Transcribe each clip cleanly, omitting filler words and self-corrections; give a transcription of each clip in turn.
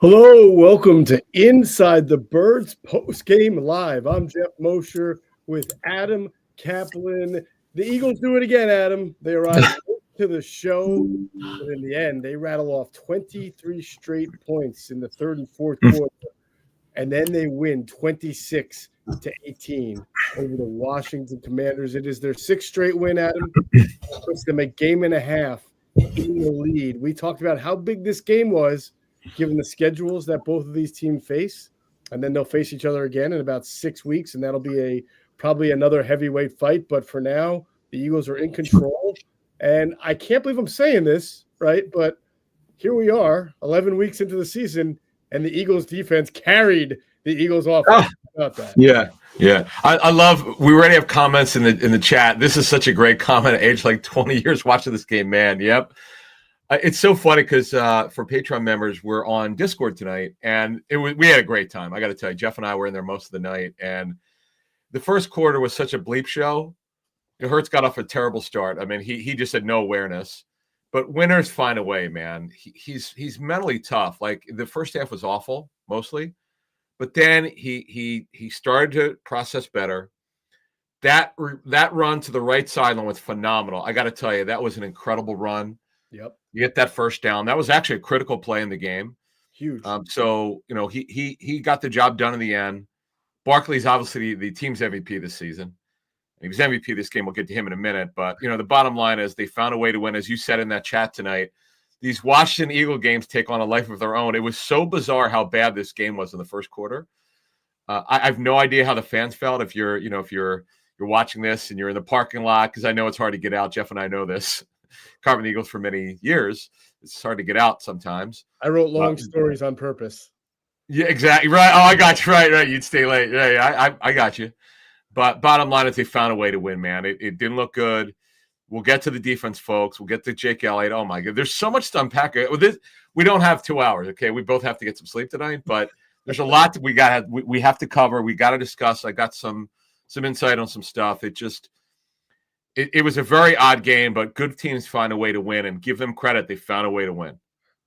Hello, welcome to Inside the Birds Postgame Live. I'm Geoff Mosher with Adam Caplan. The Eagles do it again, Adam. They arrived to the show, but in the end, they rattle off 23 straight points in the third and fourth quarter, and then they win 26-18 over the Washington Commanders. It is their sixth straight win, Adam. It puts them a game and a half in the lead. We talked about how big this game was, given the schedules that both of these teams face, and then they'll face each other again in about 6 weeks, and that'll be probably another heavyweight fight. But for now, the Eagles are in control, and I can't believe I'm saying this, right? But here we are, 11 weeks into the season, and the Eagles defense carried the Eagles off. About that. Yeah. I love. We already have comments in the chat. This is such a great comment. Aged like 20 years watching this game, man. Yep. It's so funny because for Patreon members, we're on Discord tonight, and we had a great time. I got to tell you, Geoff and I were in there most of the night, and the first quarter was such a bleep show. Hurts got off a terrible start. I mean, he just had no awareness. But winners find a way, man. He's mentally tough. Like the first half was awful mostly, but then he started to process better. That run to the right sideline was phenomenal. I got to tell you, that was an incredible run. Yep. You get that first down. That was actually a critical play in the game. Huge. So, he got the job done in the end. Barkley's obviously the team's MVP this season. He was MVP this game. We'll get to him in a minute. But, the bottom line is they found a way to win. As you said in that chat tonight, these Washington Eagle games take on a life of their own. It was so bizarre how bad this game was in the first quarter. I have no idea how the fans felt if you're watching this and you're in the parking lot, because I know it's hard to get out. Geoff and I know this. Covering the Eagles for many years. It's hard to get out sometimes. I wrote long stories on purpose. Yeah, exactly. Right. Oh, I got you. Right. You'd stay late. Yeah, I got you. But bottom line is they found a way to win, man. It didn't look good. We'll get to the defense, folks. We'll get to Jake Elliott. Oh, my God. There's so much to unpack. We don't have 2 hours, okay? We both have to get some sleep tonight, but there's a lot that we have to cover. We got to discuss. I got some insight on some stuff. It was a very odd game, but good teams find a way to win, and give them credit. They found a way to win.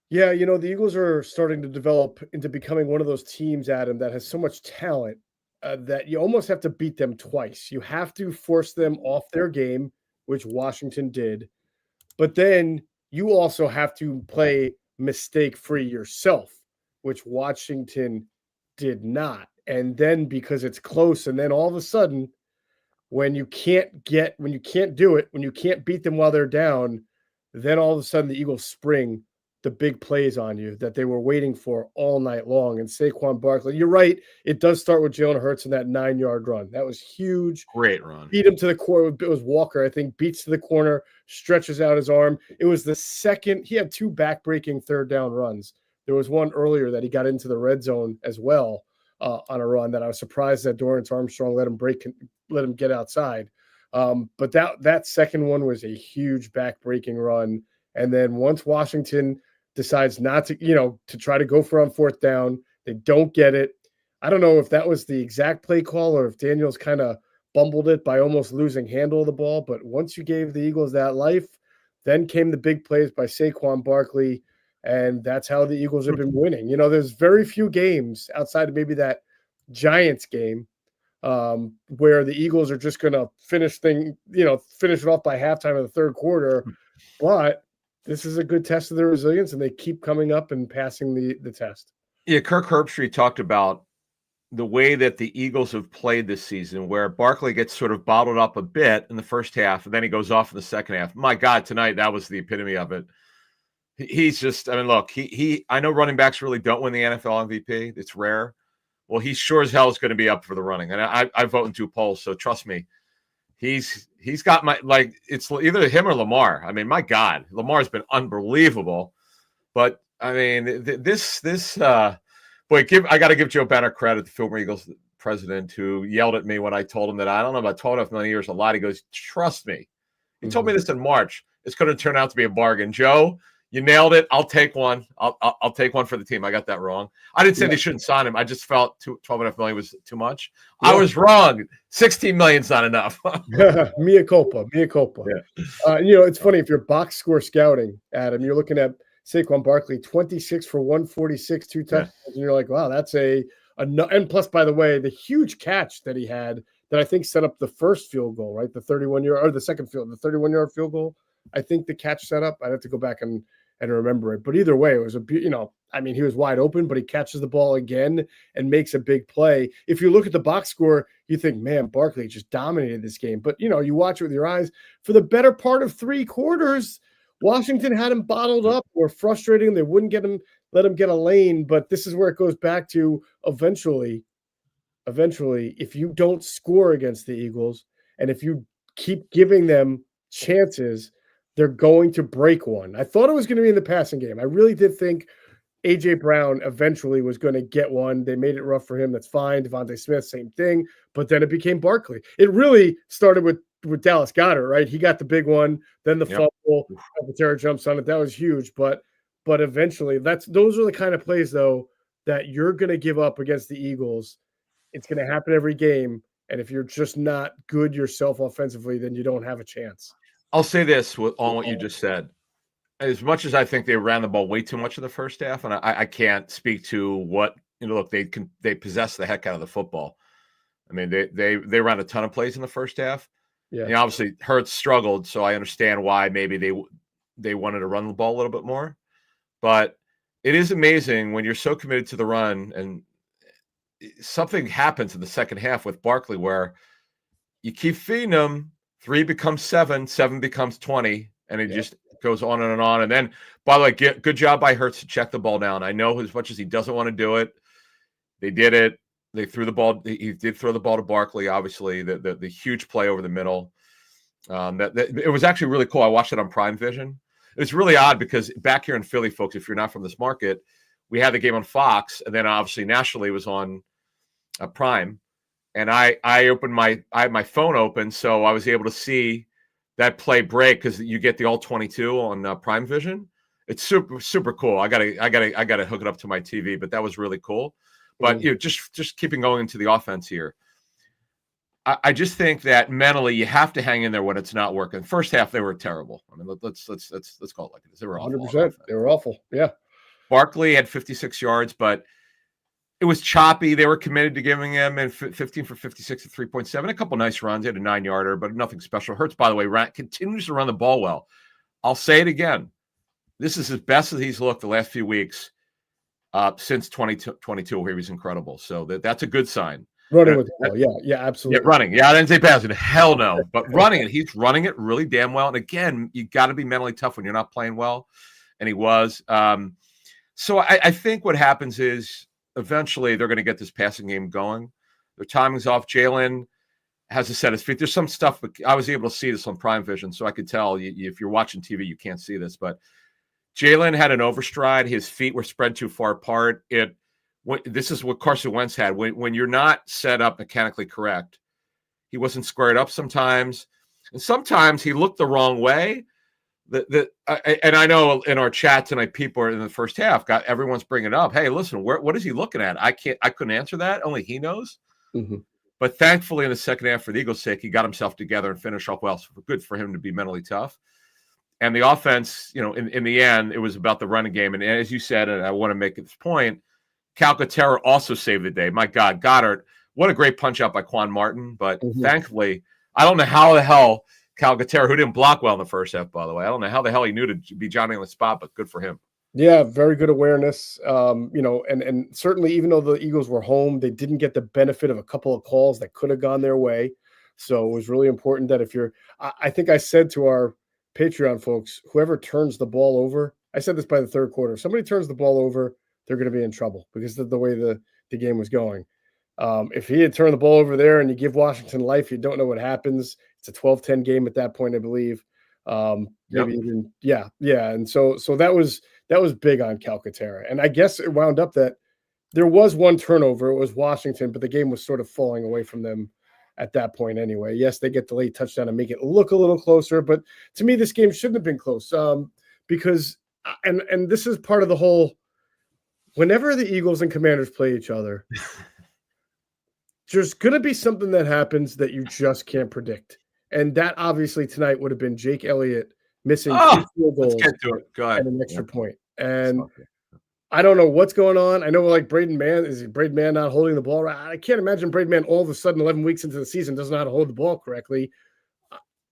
Yeah, the Eagles are starting to develop into becoming one of those teams, Adam, that has so much talent that you almost have to beat them twice. You have to force them off their game, which Washington did, but then you also have to play mistake-free yourself, which Washington did not. And then because it's close, and then all of a sudden, when you can't do it, when you can't beat them while they're down, then all of a sudden the Eagles spring the big plays on you that they were waiting for all night long. And Saquon Barkley, you're right, it does start with Jalen Hurts in that 9-yard run. That was huge. Great run. Beat him to the corner. It was Walker, I think, beats to the corner, stretches out his arm. It was the second. He had 2 back-breaking third down runs. There was one earlier that he got into the red zone as well on a run that I was surprised that Dorrance Armstrong let him get outside. But that second one was a huge back-breaking run. And then once Washington decides not to, to try to go for on fourth down, they don't get it. I don't know if that was the exact play call or if Daniels kind of bumbled it by almost losing handle of the ball. But once you gave the Eagles that life, then came the big plays by Saquon Barkley. And that's how the Eagles have been winning. There's very few games outside of maybe that Giants game where the Eagles are just going to finish it off by halftime of the third quarter. But this is a good test of their resilience, and they keep coming up and passing the test. Yeah, Kirk Herbstreit talked about the way that the Eagles have played this season, where Barkley gets sort of bottled up a bit in the first half, and then he goes off in the second half. My God, tonight, that was the epitome of it. He's just, look, I know running backs really don't win the NFL MVP. It's rare. Well, he sure as hell is going to be up for the running. And I vote in 2 polls, so trust me. He's got it's either him or Lamar. My God, Lamar's been unbelievable. But, I got to give Joe Banner credit, the former Eagles president, who yelled at me when I told him that I don't know about 12.5 million years a lot. He goes, trust me. He told me this in March. It's going to turn out to be a bargain. Joe, you nailed it. I'll take one. I'll take one for the team. I got that wrong. I didn't say they shouldn't sign him. I just felt 12.5 million was too much. Yeah. I was wrong. 16 million's not enough. Mea culpa. Yeah. It's funny, if you're box score scouting, Adam, you're looking at Saquon Barkley, 26 for 146, 2 touchdowns. Yeah. And you're like, wow, that's and plus, by the way, the huge catch that he had that I think set up the first field goal, right? The 31-yard or the 31-yard field goal. I think the catch set up. I'd have to go back and remember it. But either way, it was he was wide open, but he catches the ball again and makes a big play. If you look at the box score, you think, man, Barkley just dominated this game. But, you watch it with your eyes. For the better part of 3 quarters, Washington had him bottled up. Were frustrating. They wouldn't let him get a lane. But this is where it goes back to eventually, if you don't score against the Eagles and if you keep giving them chances, they're going to break one. I thought it was going to be in the passing game. I really did think A.J. Brown eventually was going to get one. They made it rough for him. That's fine. Devontae Smith, same thing. But then it became Barkley. It really started with Dallas Goedert, right? He got the big one. Then the fumble. Caplan jumps on it. That was huge. But eventually, those are the kind of plays, though, that you're going to give up against the Eagles. It's going to happen every game. And if you're just not good yourself offensively, then you don't have a chance. I'll say this on what you just said. As much as I think they ran the ball way too much in the first half, and I can't speak to what look, they possess the heck out of the football. I mean, they ran a ton of plays in the first half. Yeah, and obviously Hurts struggled, so I understand why maybe they wanted to run the ball a little bit more. But it is amazing when you're so committed to the run, and something happens in the second half with Barkley where you keep feeding him. 3 becomes 7, 7 becomes 20, and it just goes on and on. And then, by the way, good job by Hurts to check the ball down. I know as much as he doesn't want to do it, they did it. They threw the ball. He did throw the ball to Barkley, obviously, the huge play over the middle. It was actually really cool. I watched it on Prime Vision. It was really odd because back here in Philly, folks, if you're not from this market, we had the game on Fox, and then obviously nationally it was on Prime. And I had my phone open, so I was able to see that play break because you get the all 22 on Prime Vision. It's super cool. I gotta hook it up to my TV, but that was really cool. But just keeping going into the offense here. I just think that mentally you have to hang in there when it's not working. First half they were terrible. I mean, let's call it like it is. They were 100%. They were awful. Yeah. Barkley had 56 yards, but it was choppy. They were committed to giving him 15 for 56 at 3.7. A couple nice runs. He had a 9-yarder, but nothing special. Hurts, by the way, continues to run the ball well. I'll say it again. This is as best as he's looked the last few weeks since 2022, where he was incredible. So that's a good sign. Running with the ball. Yeah, absolutely. Yeah, running. Yeah, I didn't say passing. Hell no. But running it. He's running it really damn well. And again, you got to be mentally tough when you're not playing well. And he was. So I think what happens is, eventually, they're going to get this passing game going. Their timing's off. Jalen has to set his feet. There's some stuff, but I was able to see this on Prime Vision, so I could tell if you're watching TV, you can't see this. But Jalen had an overstride. His feet were spread too far apart. This is what Carson Wentz had. When you're not set up mechanically correct, he wasn't squared up sometimes. And sometimes he looked the wrong way. And I know in our chat tonight, people are in the first half. Everyone's bringing it up. Hey, listen, what is he looking at? I couldn't answer that. Only he knows. Mm-hmm. But thankfully, in the second half, for the Eagles' sake, he got himself together and finished off well. So good for him to be mentally tough. And the offense, in the end, it was about the running game. And as you said, and I want to make this point, Calcaterra also saved the day. My God, Goddard, what a great punch out by Quan Martin. But thankfully, I don't know how the hell Calcaterra, who didn't block well in the first half, by the way. I don't know how the hell he knew to be Johnny on the spot, but good for him. Yeah, very good awareness. And certainly, even though the Eagles were home, they didn't get the benefit of a couple of calls that could have gone their way. So it was really important that I think I said to our Patreon folks, whoever turns the ball over, I said this by the third quarter, if somebody turns the ball over, they're going to be in trouble because of the way the game was going. If he had turned the ball over there and you give Washington life, you don't know what happens. It's a 12-10 game at that point, I believe. Maybe even, yeah. And so that was big on Calcaterra. And I guess it wound up that there was one turnover. It was Washington, but the game was sort of falling away from them at that point anyway. Yes, they get the late touchdown and make it look a little closer, but to me, this game shouldn't have been close because and this is part of the whole, whenever the Eagles and Commanders play each other, there's going to be something that happens that you just can't predict. And that obviously tonight would have been Jake Elliott missing 2 field goals let's get to it. Go ahead. And an extra point. And I don't know what's going on. I know like Braden Mann, is Braden Mann not holding the ball right? I can't imagine Braden Mann all of a sudden 11 weeks into the season doesn't know how to hold the ball correctly.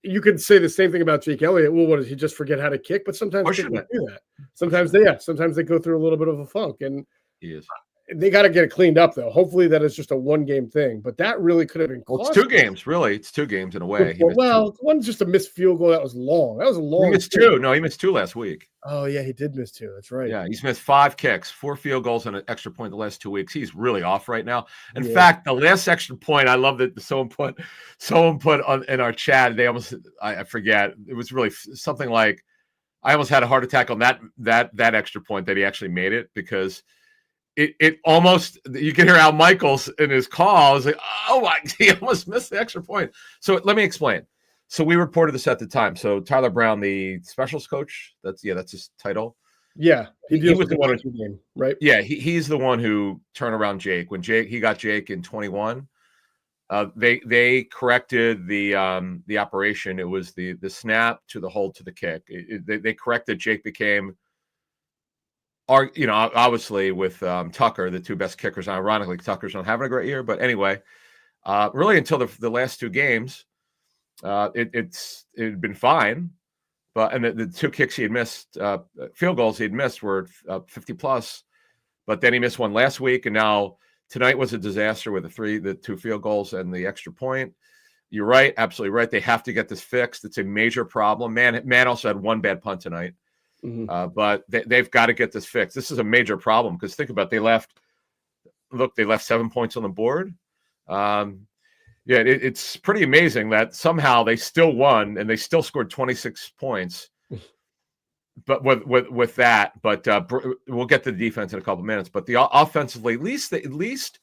You could say the same thing about Jake Elliott. Well, what, does he just forget how to kick? But sometimes kickers do that. Sometimes they go through a little bit of a funk, and he is. They got to get it cleaned up, though. Hopefully that is just a one-game thing. But that really could have been Well, it's 2 games, really. It's 2 games in a way. One's just a missed field goal that was long. That was a long. He missed 2. No, he missed 2 last week. Oh, yeah, he did miss 2. That's right. Yeah, he's missed 5 kicks, 4 field goals, and an extra point the last 2 weeks. He's really off right now. In fact, the last extra point, I love that someone put on in our chat. They almost, I forget. It was really something like, I almost had a heart attack on that extra point that he actually made it, because it almost, you can hear Al Michaels in his call. I was like, oh, he almost missed the extra point. So let me explain. So we reported this at the time. So Tyler Brown, the specials coach, that's his title. Yeah, he was the one who, game, right? Yeah, he's the one who turned around Jake. When he got Jake in 21, they corrected the operation. It was the snap to the hold to the kick. They corrected. Jake became, obviously with Tucker, the 2 best kickers. Ironically, Tucker's not having a great year, but anyway, really until the last 2 games, it had been fine. And the 2 kicks he had missed, field goals he had missed, were 50 plus. But then he missed one last week, and now tonight was a disaster with the 2 field goals and the extra point. You're right, absolutely right. They have to get this fixed. It's a major problem. Man also had 1 bad punt tonight. Mm-hmm. But they've got to get this fixed. This is a major problem, because think about it, they left 7 points on the board. It's pretty amazing that somehow they still won and they still scored 26 points. But with that, we'll get to the defense in a couple of minutes. But offensively, at least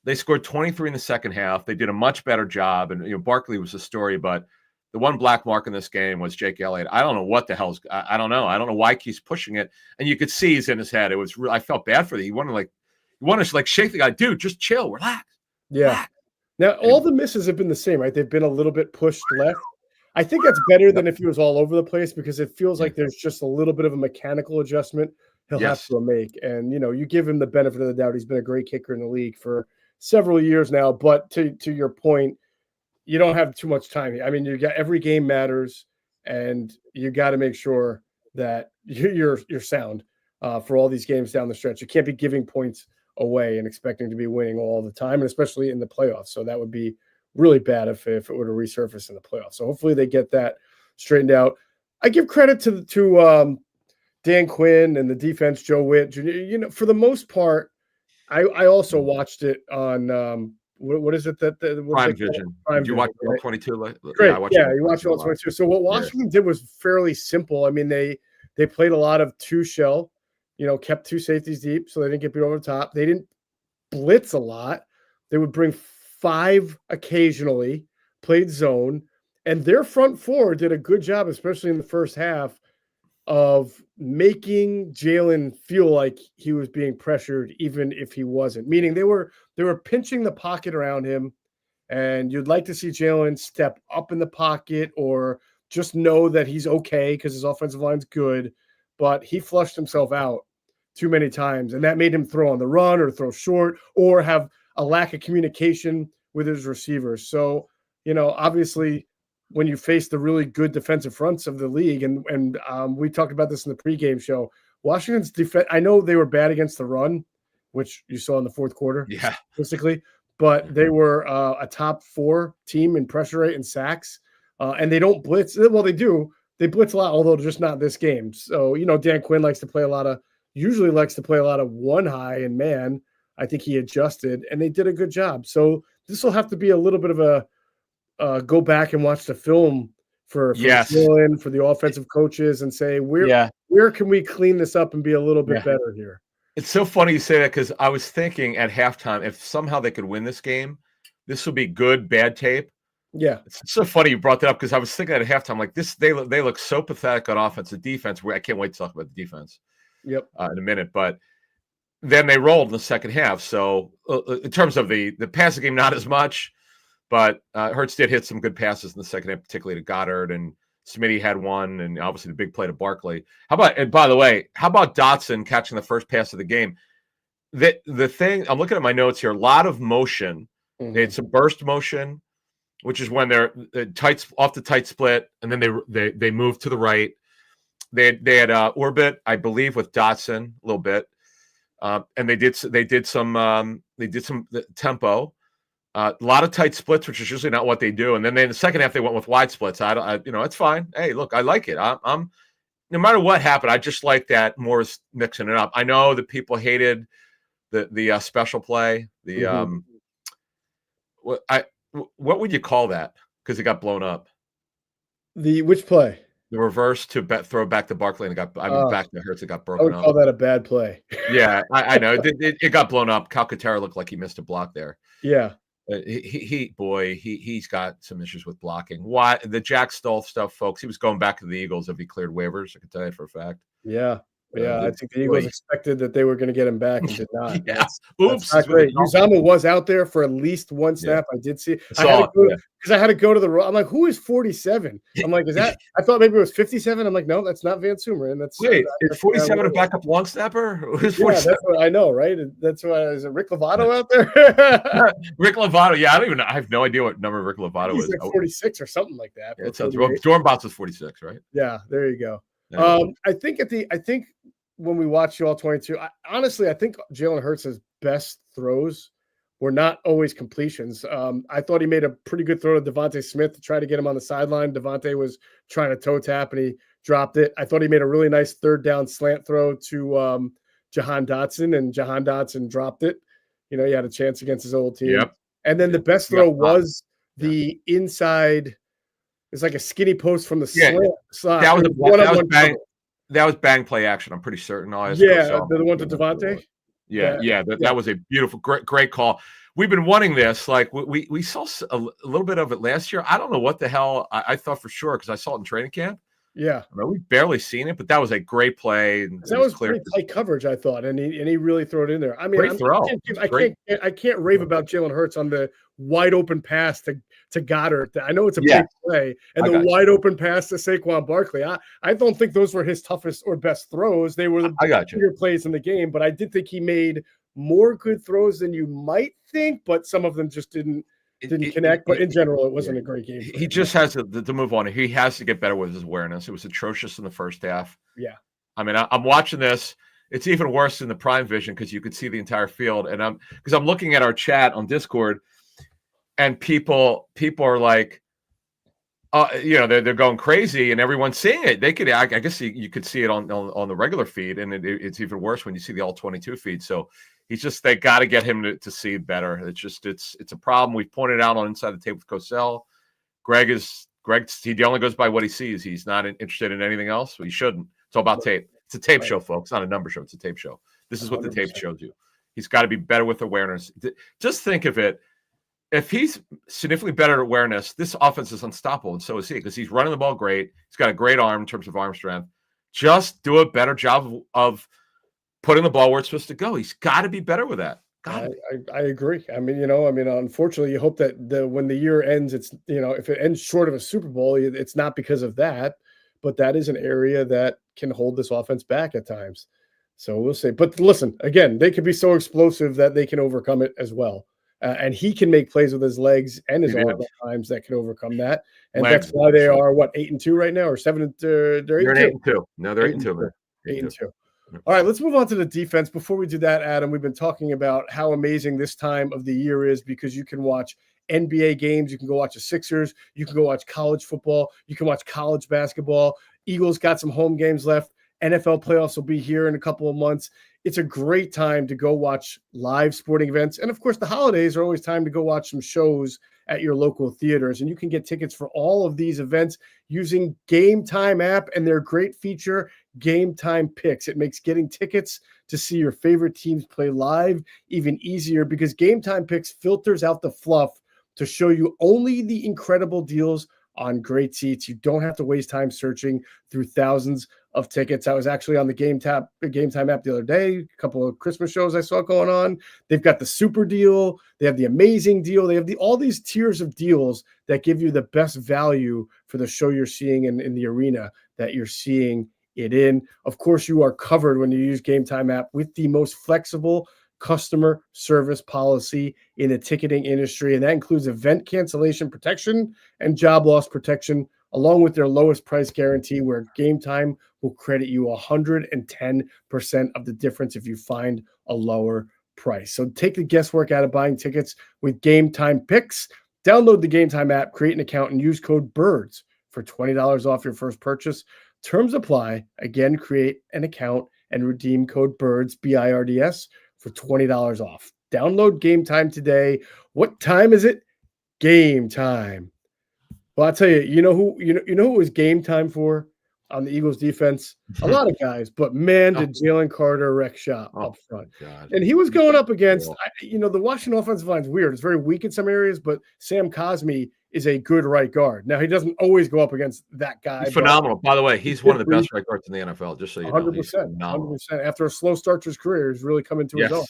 they scored 23 in the second half. They did a much better job, and Barkley was the story, but the one black mark in this game was Jake Elliott. I don't know what the hell's. I don't know. I don't know why he's pushing it, and you could see he's in his head. It was. I felt bad for the. You want to shake the guy, dude. Just chill, relax. Yeah. Relax. Now all the misses have been the same, right? They've been a little bit pushed left. I think that's better than if he was all over the place, because it feels like there's just a little bit of a mechanical adjustment he'll have to make. And you give him the benefit of the doubt. He's been a great kicker in the league for several years now. But to your point, you don't have too much time. I mean, you got every game matters, and you got to make sure that you're sound for all these games down the stretch. You can't be giving points away and expecting to be winning all the time, and especially in the playoffs. So that would be really bad if it were to resurface in the playoffs. So hopefully they get that straightened out. I give credit to Dan Quinn and the defense, Joe Witt Jr. For the most part, I also watched it on what is it that Prime Vision? Did you watch all 22? Great. Yeah, you watched all 22. So what Washington did was fairly simple. I mean, they played a lot of 2 shell, kept 2 safeties deep, so they didn't get beat over the top. They didn't blitz a lot. They would bring 5 occasionally, played zone, and their front 4 did a good job, especially in the first half, of making Jalen feel like he was being pressured, even if he wasn't. Meaning they were pinching the pocket around him, and you'd like to see Jalen step up in the pocket or just know that he's okay because his offensive line's good, but he flushed himself out too many times, and that made him throw on the run or throw short or have a lack of communication with his receivers. So, obviously, when you face the really good defensive fronts of the league, and we talked about this in the pregame show, Washington's defense, I know they were bad against the run, which you saw in the fourth quarter, statistically, but they were a top 4 team in pressure rate and sacks, and they don't blitz. Well, they do. They blitz a lot, although just not this game. So, Dan Quinn usually likes to play a lot of 1 high and man. I think he adjusted, and they did a good job. So this will have to be a little bit of a go back and watch the film for Dylan, for the offensive coaches, and say where can we clean this up and be a little bit better here. It's so funny you say that, because I was thinking at halftime, if somehow they could win this game, this would be good bad tape. Yeah, it's so funny you brought that up, because I was thinking at halftime, like this, they look so pathetic on offense. The defense, I can't wait to talk about the defense. Yep, in a minute, but then they rolled in the second half. So in terms of the passing game, not as much, but Hurts did hit some good passes in the second half, particularly to Goddard and Smitty had one, and obviously the big play to Barkley. And by the way, how about Dotson catching the first pass of the game? The thing, I'm looking at my notes here, a lot of motion. They had some burst motion, which is when they're tight off the tight split, and then they move to the right. They had orbit, I believe, with Dotson a little bit, and they did some tempo. A lot of tight splits, which is usually not what they do. And then in the second half, they went with wide splits. It's fine. Hey, look, I like it. I'm no matter what happened, I just like that Moore's mixing it up. I know that people hated the special play. What would you call that? Because it got blown up. Which play? The reverse to throw back to Barkley and back to Hurts. It got broken up. I would call that a bad play. Yeah, I know. It got blown up. Calcaterra looked like he missed a block there. Yeah. He's got some issues with blocking. Why the Jack Stoll stuff, folks? He was going back to the Eagles if he cleared waivers. I can tell you for a fact. Yeah. I think the Eagles expected that they were going to get him back and did not. Yeah. Oops. That's great. Uzomah was out there for at least one snap. Yeah. I did see. Because I had to go to the. I'm like, who is 47? I'm like, is that? I thought maybe it was 57. I'm like, no, that's not Van Summeren. That's is 47 a backup long snapper? Who's 47? Yeah, that's what I know, right? That's why is it Rick Lovato out there? Rick Lovato. Yeah, I don't even know. I have no idea what number Rick Lovato is. Like 46 or something like that. Yeah, it sounds wrong. Dornbot's was 46, right? Yeah, there you go. I think when we watch you all 22, honestly, I think Jalen Hurts' best throws were not always completions. I thought he made a pretty good throw to Devontae Smith to try to get him on the sideline. Devontae was trying to toe tap and he dropped it. I thought he made a really nice third down slant throw to Jahan Dotson, and Jahan Dotson dropped it. He had a chance against his old team. Yep. And then the best throw was the inside. It's like a skinny post from the slant. That was bang play action. I'm pretty certain. The one to Devontae. That was a beautiful, great call. We've been wanting this. Like we saw a little bit of it last year. I don't know what the hell I thought for sure because I saw it in training camp. Yeah, we've barely seen it, but that was a great play. That was clear. Pretty tight coverage, I thought, and he really threw it in there. I mean, great throw. I can't rave about Jalen Hurts on the wide open pass to Goddard. I know it's a big play, and the wide open pass to Saquon Barkley. I don't think those were his toughest or best throws. They were the bigger plays in the game, but I did think he made more good throws than you might think, but some of them just didn't connect. But in general, it wasn't a great game. He just has to move on. He has to get better with his awareness. It was atrocious in the first half. Yeah. I mean, I'm watching this. It's even worse in the prime vision because you could see the entire field. And I'm looking at our chat on Discord, and people are like, they're going crazy, and everyone's seeing it. They could, I guess, you could see it on the regular feed, and it's even worse when you see the all 22 feed. So they got to get him to see better. It's a problem. We've pointed out on Inside the Tape with Cosell. Greg, he only goes by what he sees. He's not interested in anything else. He shouldn't. It's all about tape. It's a tape show, folks. It's not a number show. It's a tape show. This is what 100%. The tape shows you. He's got to be better with awareness. Just think of it. If he's significantly better at awareness, this offense is unstoppable, and so is he, because he's running the ball great. He's got a great arm in terms of arm strength. Just do a better job of putting the ball where it's supposed to go. He's got to be better with that. I agree. I mean, unfortunately, you hope that when the year ends, it's, if it ends short of a Super Bowl, it's not because of that, but that is an area that can hold this offense back at times. So we'll see. But listen, again, they could be so explosive that they can overcome it as well. And he can make plays with his legs and his arm at times that can overcome that. And that's why they are 8-2 right now, or 7-2. They're 8-2. No, they're 8-2. 8-2. All right, let's move on to the defense. Before we do that, Adam, we've been talking about how amazing this time of the year is because you can watch NBA games. You can go watch the Sixers. You can go watch college football. You can watch college basketball. Eagles got some home games left. NFL playoffs will be here in a couple of months. It's a great time to go watch live sporting events. And, of course, the holidays are always time to go watch some shows at your local theaters. And you can get tickets for all of these events using Game Time app and their great feature, Game Time Picks. It makes getting tickets to see your favorite teams play live even easier because Game Time Picks filters out the fluff to show you only the incredible deals on great seats. You don't have to waste time searching through thousands of tickets. I was actually on the Game Time app the other day, a couple of Christmas shows I saw going on. They've got the super deal. They have the amazing deal. They have all these tiers of deals that give you the best value for the show you're seeing in the arena that you're seeing it in. Of course, you are covered when you use Game Time app with the most flexible customer service policy in the ticketing industry, and that includes event cancellation protection and job loss protection, along with their lowest price guarantee, where Game Time will credit you 110% of the difference if you find a lower price. So take the guesswork out of buying tickets with Game Time Picks. Download the Game Time app, create an account, and use code BIRDS for $20 off your first purchase. Terms apply. Again, create an account and redeem code BIRDS, BIRDS, for $20 off. Download Game Time today. What time is it? Game time. Well, I'll tell you, you know who it was game time for on the Eagles defense? A lot of guys, but man, did Jalen Carter wreck shop up front. God. And he was going up against, the Washington offensive line is weird. It's very weak in some areas, but Sam Cosmi is a good right guard. Now, he doesn't always go up against that guy. He's phenomenal. By the way, he's one of the best right guards in the NFL, just so you know. 100%. 100%. After a slow start to his career, he's really coming to his own.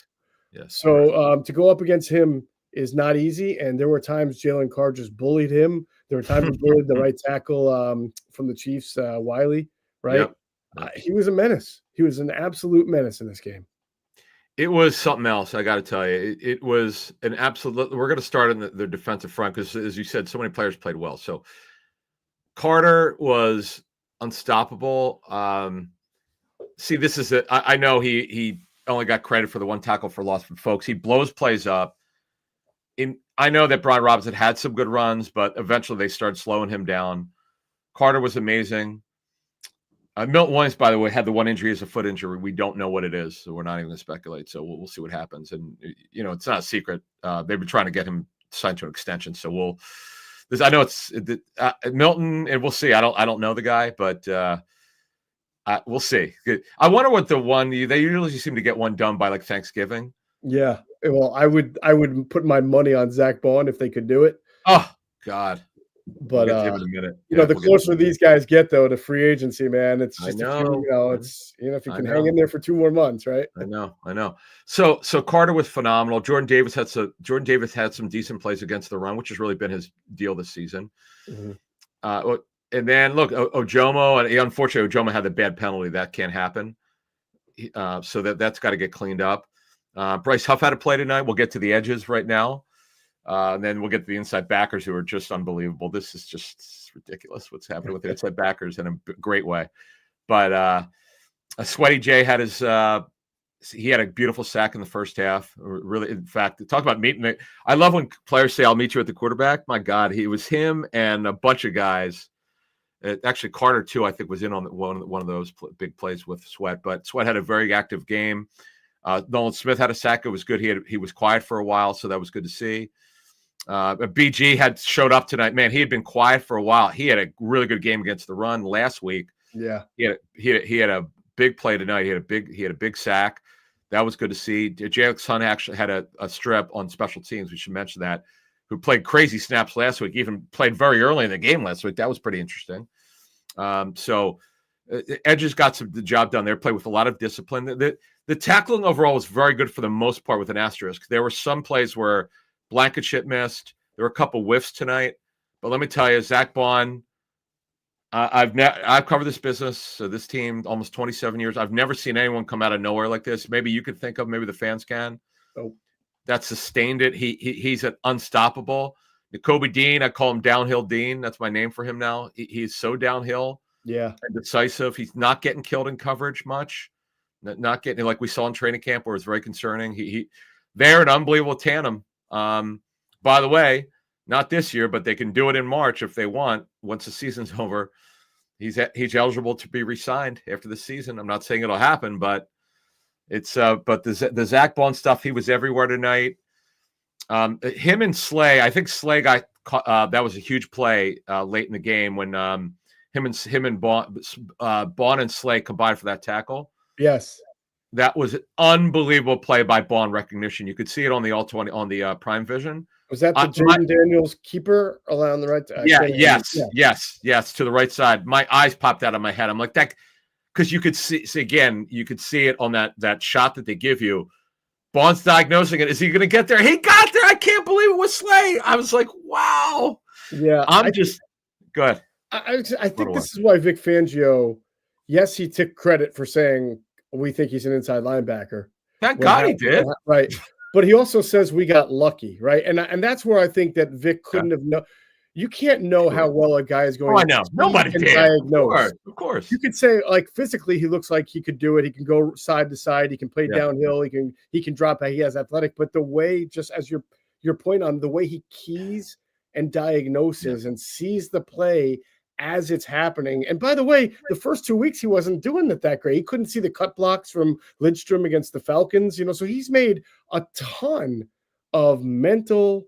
Yes. So to go up against him is not easy. And there were times Jalen Carr just bullied him. There were times he bullied the right tackle from the Chiefs, Wiley, right? Yep. He was a menace. He was an absolute menace in this game. It was something else, I got to tell you. It was an absolute – we're going to start in the defensive front because, as you said, so many players played well. So Carter was unstoppable. See, this is – I know he only got credit for the one tackle for loss, but, folks, he blows plays up. I know that Brian Robinson had some good runs, but eventually they started slowing him down. Carter was amazing. Milton Williams, by the way, had the one injury as a foot injury. We don't know what it is, so we're not even going to speculate. So we'll see what happens. And, it's not a secret. They've been trying to get him signed to an extension. So I know it's Milton, and we'll see. I don't know the guy, but we'll see. I wonder what they usually seem to get one done by like Thanksgiving. Yeah. Well, I would put my money on Zach Bond if they could do it. Oh, God. But we'll get to him in a minute. The closer these guys get though to free agency, man, it's just it's if you can hang in there for 2 more months, right? I know. So Carter was phenomenal. Jordan Davis had some decent plays against the run, which has really been his deal this season. Mm-hmm. And then look, Ojomo, and unfortunately Ojomo had the bad penalty. That can't happen. So that's got to get cleaned up. Bryce Huff had a play tonight. We'll get to the edges right now. And then we'll get to the inside backers who are just unbelievable. This is just ridiculous what's happening with the inside backers in a great way. But Sweaty J had he had a beautiful sack in the first half. Really, in fact, talk about meeting. I love when players say, "I'll meet you at the quarterback." My God, it was him and a bunch of guys. Actually, Carter too, I think, was in on one of those big plays with Sweat. But Sweat had a very active game. Nolan Smith had a sack. It was good. He was quiet for a while, so that was good to see. BG had showed up tonight. Man, he had been quiet for a while. He had a really good game against the run last week. Yeah, he had a big play tonight. He had a big sack. That was good to see. Jalen Hunt actually had a strip on special teams. We should mention that. Who played crazy snaps last week? Even played very early in the game last week. That was pretty interesting. So Edges got the job done there. Played with a lot of discipline. The tackling overall was very good for the most part, with an asterisk. There were some plays where Blankenship missed. There were a couple whiffs tonight. But let me tell you, Zach Bond, I've covered this business, this team, almost 27 years. I've never seen anyone come out of nowhere like this. Maybe you could think of, maybe the fans can. Oh. That sustained it. He's unstoppable. Nakobe Dean, I call him Downhill Dean. That's my name for him now. He's so downhill. Yeah. And decisive. He's not getting killed in coverage much. Not getting, like we saw in training camp, where it's very concerning. They're an unbelievable tandem. By the way, not this year, but they can do it in March if they want. Once the season's over, he's eligible to be re-signed after the season. I'm not saying it'll happen, but it's but the Zach Bond stuff, he was everywhere tonight. Him and Slay, I think Slay got that was a huge play late in the game when him and Bond and Slay combined for that tackle. Yes. That was an unbelievable play by Bond recognition. You could see it on the All-20 on the Prime Vision. Was that the Jaden Daniels keeper on the right? Yes, to the right side. My eyes popped out of my head. I'm like that because you could see again. You could see it on that shot that they give you. Bond's diagnosing it. Is he going to get there? He got there. I can't believe it was Slay. I was like, wow. Yeah, go ahead. I think this is why Vic Fangio, yes, he took credit for saying we think he's an inside linebacker. Thank God he did. Right. But he also says we got lucky, right? And that's where I think that Vic couldn't have known. You can't know how well a guy is going. Oh, I know. Nobody can diagnose. Of course. You could say, like, physically, he looks like he could do it. He can go side to side. He can play downhill. He can drop. He has athletic. But the way, just as your point on the way he keys and diagnoses and sees the play as it's happening. And by the way, the first 2 weeks, he wasn't doing it that great. He couldn't see the cut blocks from Lindstrom against the Falcons, so he's made a ton of mental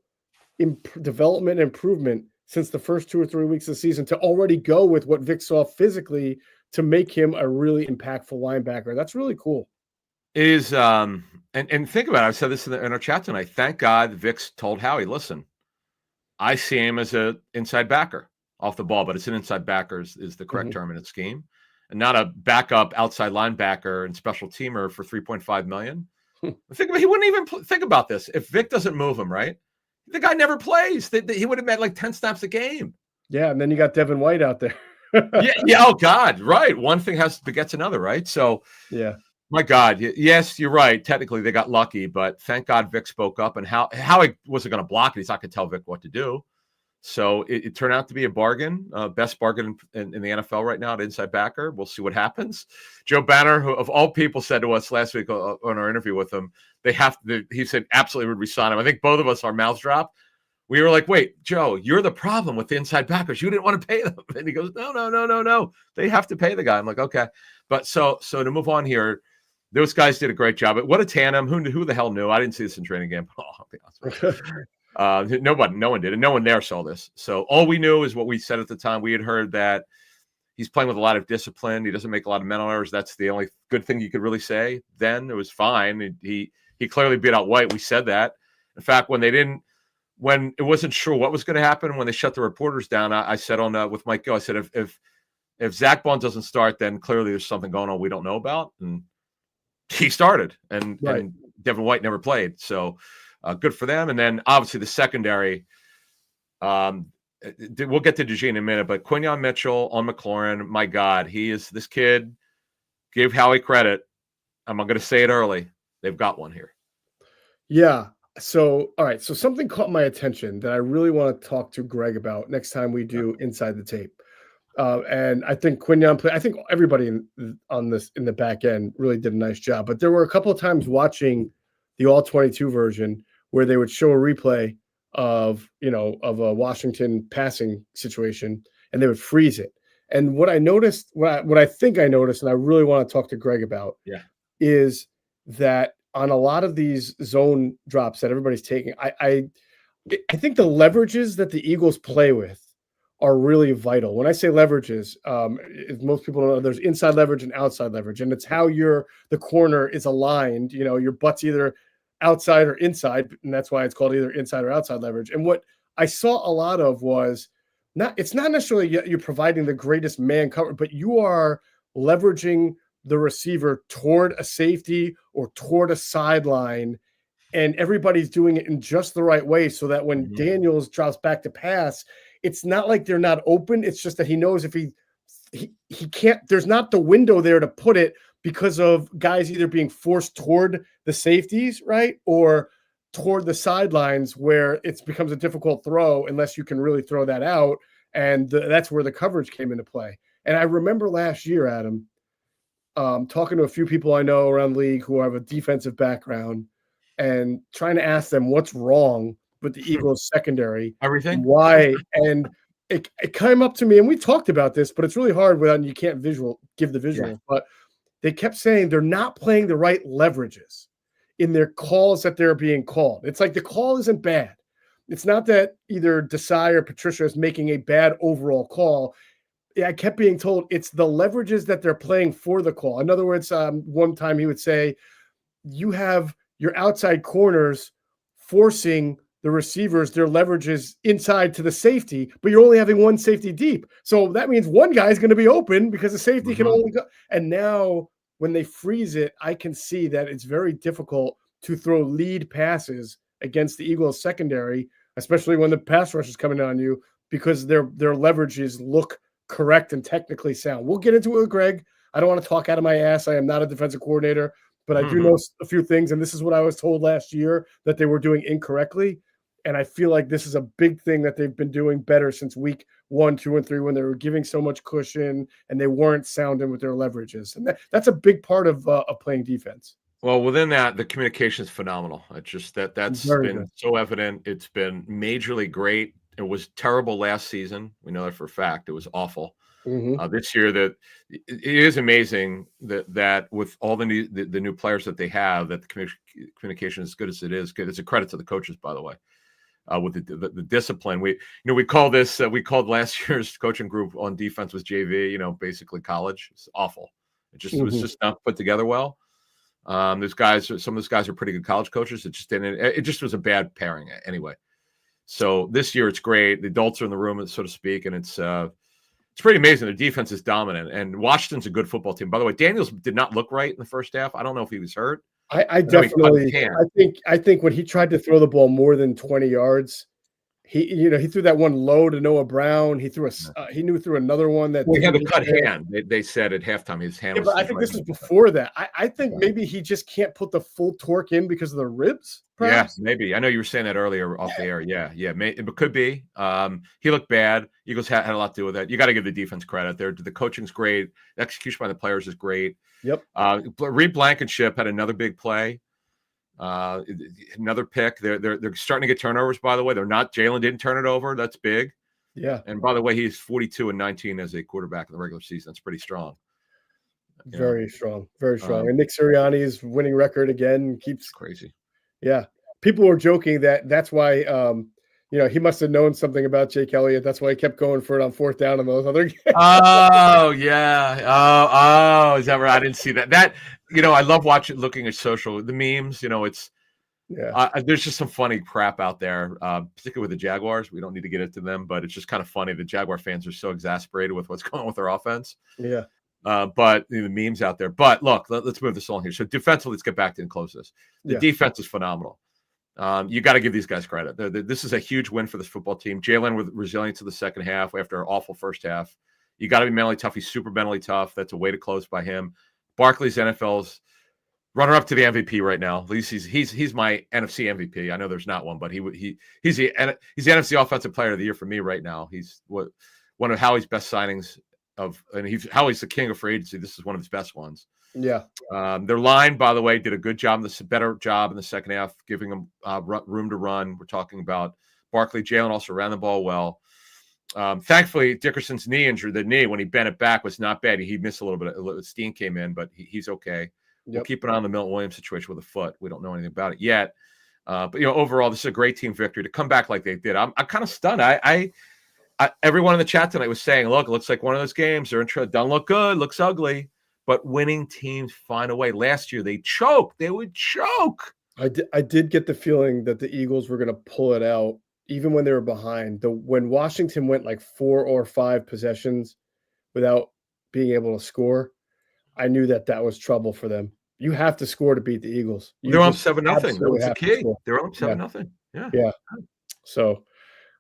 development improvement since the first 2 or 3 weeks of the season to already go with what Vic saw physically to make him a really impactful linebacker. That's really cool. It is, and think about it. I've said this in our chat tonight. Thank God Vic's told Howie, listen, I see him as an inside backer off the ball, but it's an inside backer is the correct term in its scheme, and not a backup outside linebacker and special teamer for $3.5 million. Think about, he wouldn't even think about this if Vic doesn't move him, right? The guy never plays. He would have had like 10 snaps a game. Yeah, and then you got Devin White out there. yeah. Oh God, right. One thing begets another, right? So yeah. My God, yes, you're right. Technically, they got lucky, but thank God Vic spoke up. And Howie wasn't going to block it. He's not going to tell Vic what to do. So it turned out to be a bargain, best bargain in the NFL right now at inside backer. We'll see what happens. Joe Banner, who of all people said to us last week on our interview with him, he said absolutely would resign him. I think both of us, our mouths dropped. We were like, wait, Joe, you're the problem with the inside backers. You didn't want to pay them. And he goes, no. They have to pay the guy. I'm like, okay. But so to move on here, those guys did a great job. What a tandem. Who the hell knew? I didn't see this in training camp. I'll be honest with you. No one did. And no one there saw this. So all we knew is what we said at the time. We had heard that he's playing with a lot of discipline. He doesn't make a lot of mental errors. That's the only good thing you could really say. Then it was fine. He clearly beat out White. We said that. In fact, when it wasn't sure what was going to happen, when they shut the reporters down, I said with Mike Gill, I said, if Zach Bond doesn't start, then clearly there's something going on we don't know about. And he started, and Devin White never played. So good for them. And then obviously the secondary, we'll get to DeJean in a minute, but Quinyon Mitchell on McLaurin, my God, this kid, give Howie credit. I'm going to say it early. They've got one here. Yeah. So, all right. So something caught my attention that I really want to talk to Greg about next time we do Inside the Tape. And I think Quinyon I think everybody in the back end really did a nice job. But there were a couple of times watching the all 22 version where they would show a replay of a Washington passing situation and they would freeze it. And what I noticed, what I think I noticed, and I really want to talk to Greg about, is that on a lot of these zone drops that everybody's taking, I think the leverages that the Eagles play with are really vital. When I say leverages, most people know there's inside leverage and outside leverage, and it's how the corner is aligned. Your butt's either outside or inside, and that's why it's called either inside or outside leverage. And what I saw a lot of was it's not necessarily you're providing the greatest man cover, but you are leveraging the receiver toward a safety or toward a sideline, and everybody's doing it in just the right way so that when Daniels drops back to pass, it's not like they're not open. It's just that he knows if he can't, there's not the window there to put it because of guys either being forced toward the safeties, right? Or toward the sidelines where it becomes a difficult throw unless you can really throw that out. And that's where the coverage came into play. And I remember last year, Adam, talking to a few people I know around the league who have a defensive background and trying to ask them what's wrong with the Eagles secondary. Everything. Why? And it came up to me, and we talked about this, but it's really hard when you can't give the visual. Yeah. But they kept saying they're not playing the right leverages in their calls that they're being called. It's like the call isn't bad. It's not that either Desai or Patricia is making a bad overall call. I kept being told it's the leverages that they're playing for the call. In other words, one time he would say, you have your outside corners forcing the receivers, their leverages inside to the safety, but you're only having one safety deep. So that means one guy is going to be open because the safety can only go. And now when they freeze it, I can see that it's very difficult to throw lead passes against the Eagles secondary, especially when the pass rush is coming on you, because their leverages look correct and technically sound. We'll get into it with Greg. I don't want to talk out of my ass. I am not a defensive coordinator, but I do know a few things, and this is what I was told last year that they were doing incorrectly. And I feel like this is a big thing that they've been doing better since week 1, 2, and 3, when they were giving so much cushion and they weren't sounding with their leverages. And that's a big part of playing defense. Well, within that, the communication is phenomenal. It's just that's Very been good. so evident. It's been majorly great. It was terrible last season. We know that for a fact. It was awful. This year, that it is amazing that with all the new players that they have, that the communication is as good as it is. It's a credit to the coaches, by the way, with the discipline. We call this we called last year's coaching group on defense was JV. Basically college. It's awful. It was just not put together well. Some of those guys are pretty good college coaches. It just was a bad pairing anyway. So this year it's great. The adults are in the room, so to speak, and it's pretty amazing. The defense is dominant, and Washington's a good football team. By the way, Daniels did not look right in the first half. I don't know if he was hurt. I definitely, I think when he tried to throw the ball more than 20 yards, he threw that one low to Noah Brown. He threw another one that he had a cut hand. They said at halftime his hand was. But I think this is before that. I think maybe he just can't put the full torque in because of the ribs. Perhaps? Yeah, maybe. I know you were saying that earlier off the air. Yeah, it could be. He looked bad. Eagles had a lot to do with that. You got to give the defense credit. The coaching's great. The execution by the players is great. Yep. Reed Blankenship had another big play. Another pick. They're starting to get turnovers, by the way. Jalen didn't turn it over. That's big. Yeah. And by the way, he's 42-19 as a quarterback in the regular season. That's pretty strong. Very strong. Very strong. And Nick Sirianni's winning record again keeps crazy. Yeah. People were joking that's why he must have known something about Jake Elliott. That's why he kept going for it on 4th down in those other games. Oh, yeah. Oh, is that right? I didn't see that. I love looking at the memes. It's there's just some funny crap out there, particularly with the Jaguars. We don't need to get into them, but it's just kind of funny. The Jaguar fans are so exasperated with what's going on with their offense. Yeah. But the memes out there. But look, let's move this along here. So defensively, let's get back to and close this. The defense is phenomenal. You got to give these guys credit. This is a huge win for this football team. Jalen with resilience to the second half after an awful first half. You got to be mentally tough. He's super mentally tough. That's a way to close by him. Barkley's NFL's runner-up to the MVP right now. At least he's my NFC MVP. I know there's not one, but he's the NFC Offensive Player of the Year for me right now. He's one of Howie's best signings. Howie's the king of free agency. This is one of his best ones. Yeah. Their line, by the way, did a good job, better job in the second half, giving them room to run. We're talking about Barkley. Jalen also ran the ball well. Thankfully, Dickerson's knee, when he bent it back, was not bad. He missed a little bit. Steen came in, but he's okay. Yep. We'll keep an eye on the Milton Williams situation with a foot. We don't know anything about it yet. But overall, this is a great team victory to come back like they did. I'm kind of stunned. Everyone in the chat tonight was saying, look, it looks like one of those games. Don't look good, looks ugly. But winning teams find a way. Last year, they choked. They would choke. I did get the feeling that the Eagles were going to pull it out, even when they were behind. When Washington went like 4 or 5 possessions without being able to score, I knew that was trouble for them. You have to score to beat the Eagles. They're on 7-0. That was the key. They're on 7-0. Yeah. So,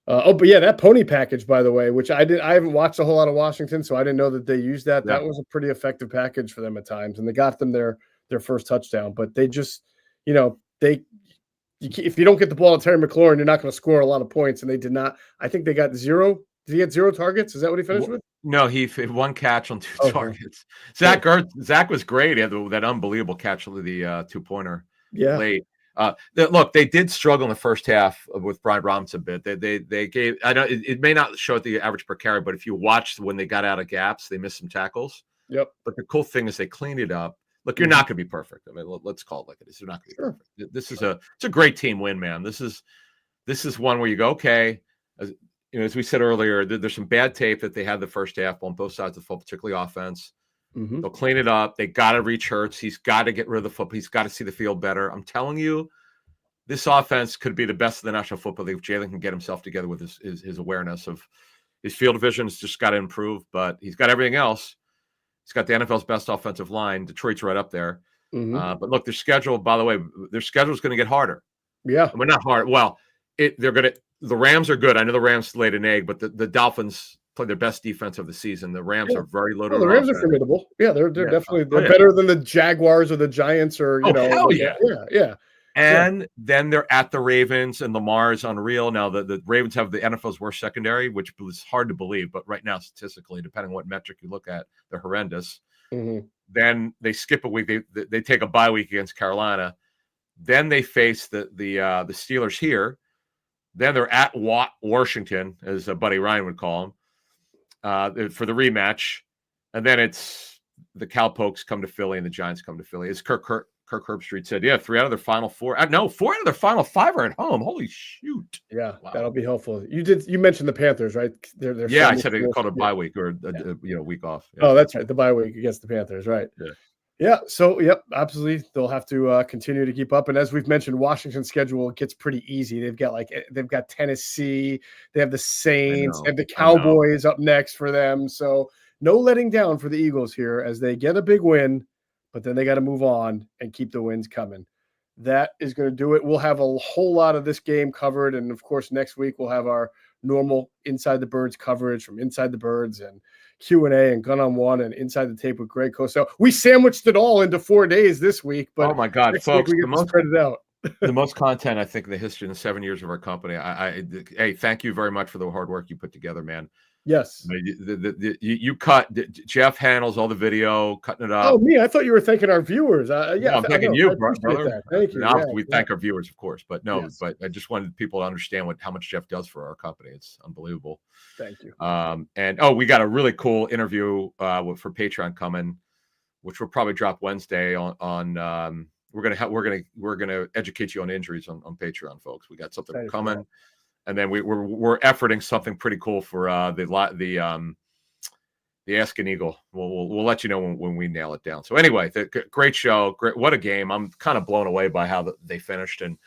but yeah, that pony package, by the way, which I haven't watched a whole lot of Washington, so I didn't know that they used that. Yeah. That was a pretty effective package for them at times, and they got them their first touchdown. But they just, if you don't get the ball to Terry McLaurin, you're not going to score a lot of points, and they did not. I think they got 0. Did he get 0 targets? Is that what he finished with? No, he had 1 catch on 2 targets. Zach was great. He had that unbelievable catch of the 2-pointer late. Look, they did struggle in the first half with Brian Robinson a bit. They gave. I know it may not show at the average per carry, but if you watched when they got out of gaps, they missed some tackles. Yep. But the cool thing is they cleaned it up. Look, you're not going to be perfect. I mean, let's call it like it is. You're not going to be perfect. This is it's a great team win, man. This is one where you go, okay. as we said earlier, there's some bad tape that they had the first half on both sides of the football, particularly offense. Mm-hmm. They'll clean it up. They got to reach Hurts. He's got to get rid of the football. He's got to see the field better. I'm telling you, this offense could be the best of the National Football League if Jalen can get himself together with his awareness of his field vision. Has just got to improve, but he's got everything else. He's got the NFL's best offensive line. Detroit's right up there. Mm-hmm. But look, their schedule, by the way, their schedule is going to get harder. Yeah. I mean, not hard. Well, the Rams are good. I know the Rams laid an egg, but the Dolphins play their best defense of the season. The Rams are very loaded. Well, the Rams are formidable. Yeah, they're definitely yeah. better than the Jaguars or the Giants or hell yeah. Yeah. And then they're at the Ravens, and Lamar's unreal. Now the Ravens have the NFL's worst secondary, which is hard to believe, but right now statistically, depending on what metric you look at, they're horrendous. Mm-hmm. Then they skip a week. They take a bye week against Carolina. Then they face the Steelers here. Then they're at Washington, as Buddy Ryan would call them, for the rematch. And then it's the Cowpokes come to Philly and the Giants come to Philly. As Kirk Herbstreit said, 3 out of their final 4. No, 4 out of their final 5 are at home. Holy shoot! Yeah, wow. That'll be helpful. You mentioned the Panthers, right? They're I said they called it a bye week or a week off. Yeah. Oh, that's right, the bye week against the Panthers, right? Yeah. So, absolutely. They'll have to continue to keep up. And as we've mentioned, Washington's schedule gets pretty easy. They've got Tennessee, they have the Saints, and the Cowboys up next for them. So no letting down for the Eagles here as they get a big win, but then they got to move on and keep the wins coming. That is going to do it. We'll have a whole lot of this game covered. And of course, next week we'll have our normal Inside the Birds coverage from Inside the Birds and Q&A and Gun on One and Inside the Tape with Greg Cosell. We sandwiched it all into 4 days this week, but oh my God, folks, we get to spread it out. The most content I think in the history in the 7 years of our company. Hey, thank you very much for the hard work you put together, man. Yes. You cut. Geoff handles all the video, cutting it up. Oh, me? I thought you were thanking our viewers. No, I'm thanking you, brother. Thank you. We thank our viewers, of course, but but I just wanted people to understand how much Geoff does for our company. It's unbelievable. Thank you. And we got a really cool interview for Patreon coming, which will probably drop Wednesday on we're gonna educate you on injuries on Patreon, folks. We got something coming. And then we're efforting something pretty cool for the Ask an Eagle. We'll let you know when we nail it down. So anyway, great show. What a game. I'm kind of blown away by how they finished. And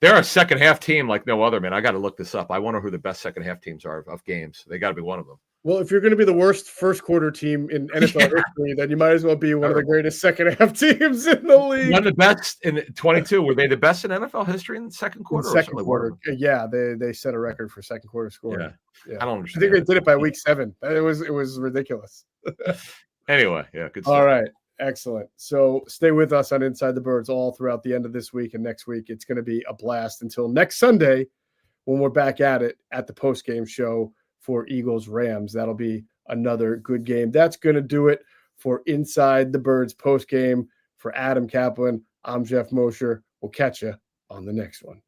they're a second half team like no other, man. I got to look this up. I wonder who the best second half teams are of games. They got to be one of them. Well, if you're going to be the worst first quarter team in NFL history, then you might as well be one of the greatest second half teams in the league. One of the best in 22. Were they the best in NFL history in the second quarter? Second quarter. Yeah, they set a record for second quarter scoring. Yeah. I don't understand. I think they did it by week 7. It was ridiculous. Anyway, good stuff. All right. Excellent. So stay with us on Inside the Birds all throughout the end of this week and next week. It's going to be a blast until next Sunday when we're back at it at the postgame show for Eagles Rams. That'll be another good game. That's going to do it for Inside the Birds postgame. For Adam Caplan, I'm Geoff Mosher. We'll catch you on the next one.